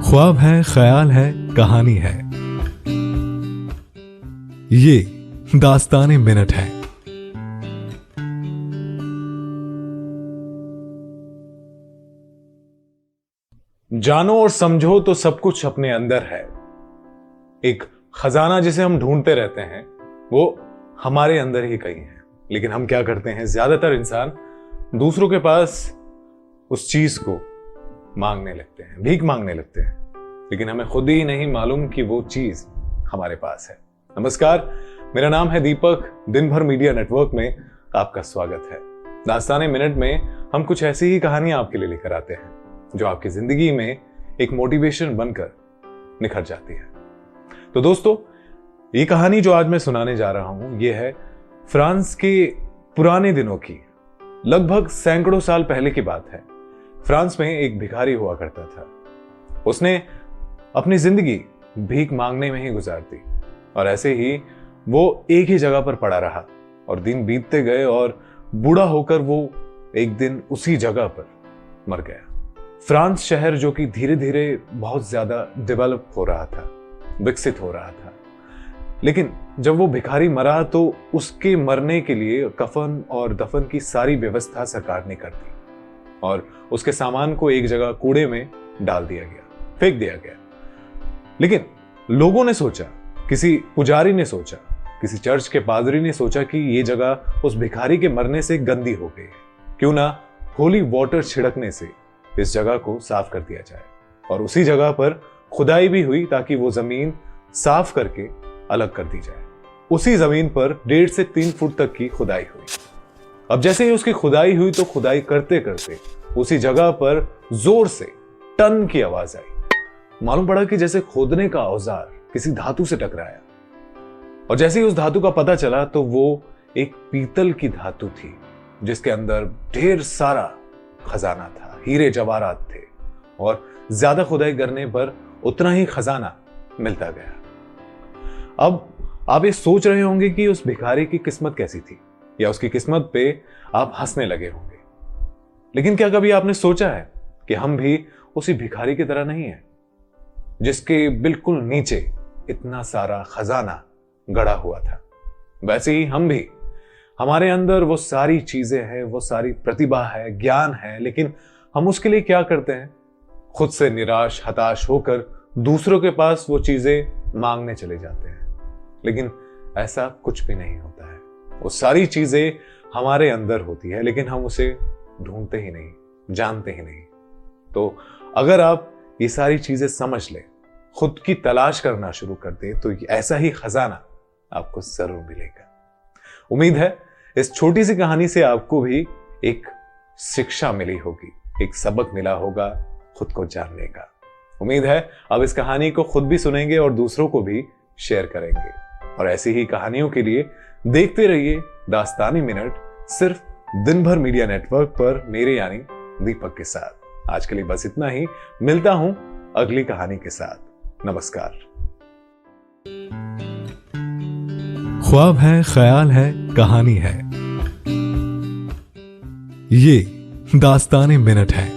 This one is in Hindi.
ख्वाब है, ख्याल है, कहानी है, ये दास्ताने मिनट है। जानो और समझो तो सब कुछ अपने अंदर है। एक खजाना जिसे हम ढूंढते रहते हैं वो हमारे अंदर ही कहीं है, लेकिन हम क्या करते हैं, ज्यादातर इंसान दूसरों के पास उस चीज को मांगने लगते हैं, भीख मांगने लगते हैं, लेकिन हमें खुद ही नहीं मालूम कि वो चीज हमारे पास है। नमस्कार, मेरा नाम है दीपक। दिन भर मीडिया नेटवर्क में आपका स्वागत है। दास्ताने मिनट में हम कुछ ऐसी ही कहानियां आपके लिए लेकर आते हैं जो आपकी जिंदगी में एक मोटिवेशन बनकर निखर जाती है। तो दोस्तों, ये कहानी जो आज मैं सुनाने जा रहा हूं, ये है फ्रांस के पुराने दिनों की, लगभग सैकड़ों साल पहले की बात है। फ्रांस में एक भिखारी हुआ करता था। उसने अपनी जिंदगी भीख मांगने में ही गुजार दी और ऐसे ही वो एक ही जगह पर पड़ा रहा और दिन बीतते गए और बूढ़ा होकर वो एक दिन उसी जगह पर मर गया। फ्रांस शहर जो कि धीरे धीरे बहुत ज्यादा डेवलप हो रहा था, विकसित हो रहा था, लेकिन जब वो भिखारी मरा तो उसके मरने के लिए कफन और दफन की सारी व्यवस्था सरकार ने कर दी और उसके सामान को एक जगह कूड़े में डाल दिया गया, फेंक दिया गया। लेकिन लोगों ने सोचा, किसी पुजारी ने सोचा, किसी चर्च के पादरी ने सोचा कि ये जगह उस भिखारी के मरने से गंदी हो गई है, क्यों ना होली वाटर छिड़कने से इस जगह को साफ कर दिया जाए। और उसी जगह पर खुदाई भी हुई ताकि वो जमीन साफ करके अलग कर दी जाए। उसी जमीन पर 1.5 से 3 फुट तक की खुदाई हुई। अब जैसे ही उसकी खुदाई हुई तो खुदाई करते करते उसी जगह पर जोर से टन की आवाज आई। मालूम पड़ा कि जैसे खोदने का औजार किसी धातु से टकराया, और जैसे ही उस धातु का पता चला तो वो एक पीतल की धातु थी जिसके अंदर ढेर सारा खजाना था, हीरे जवाहरात थे, और ज्यादा खुदाई करने पर उतना ही खजाना मिलता गया। अब आप ये सोच रहे होंगे कि उस भिखारी की किस्मत कैसी थी, या उसकी किस्मत पे आप हंसने लगे होंगे। लेकिन क्या कभी आपने सोचा है कि हम भी उसी भिखारी की तरह नहीं है जिसके बिल्कुल नीचे इतना सारा खजाना गड़ा हुआ था? वैसे ही हम भी, हमारे अंदर वो सारी चीजें हैं, वो सारी प्रतिभा है, ज्ञान है, लेकिन हम उसके लिए क्या करते हैं? खुद से निराश, हताश होकर दूसरों के पास वो चीजें मांगने चले जाते हैं। लेकिन ऐसा कुछ भी नहीं होता है। वो सारी चीजें हमारे अंदर होती है, लेकिन हम उसे ढूंढते ही नहीं, जानते ही नहीं। तो अगर आप ये सारी चीजें समझ ले, खुद की तलाश करना शुरू कर दे, तो ऐसा ही खजाना आपको जरूर मिलेगा। उम्मीद है इस छोटी सी कहानी से आपको भी एक शिक्षा मिली होगी, एक सबक मिला होगा खुद को जानने का। उम्मीद है अब इस कहानी को खुद भी सुनेंगे और दूसरों को भी शेयर करेंगे। और ऐसी ही कहानियों के लिए देखते रहिए दास्तानी मिनट, सिर्फ दिन भर मीडिया नेटवर्क पर, मेरे यानी दीपक के साथ। आज के लिए बस इतना ही। मिलता हूं अगली कहानी के साथ। नमस्कार। ख्वाब है, ख्याल है, कहानी है, ये दास्ताने मिनट है।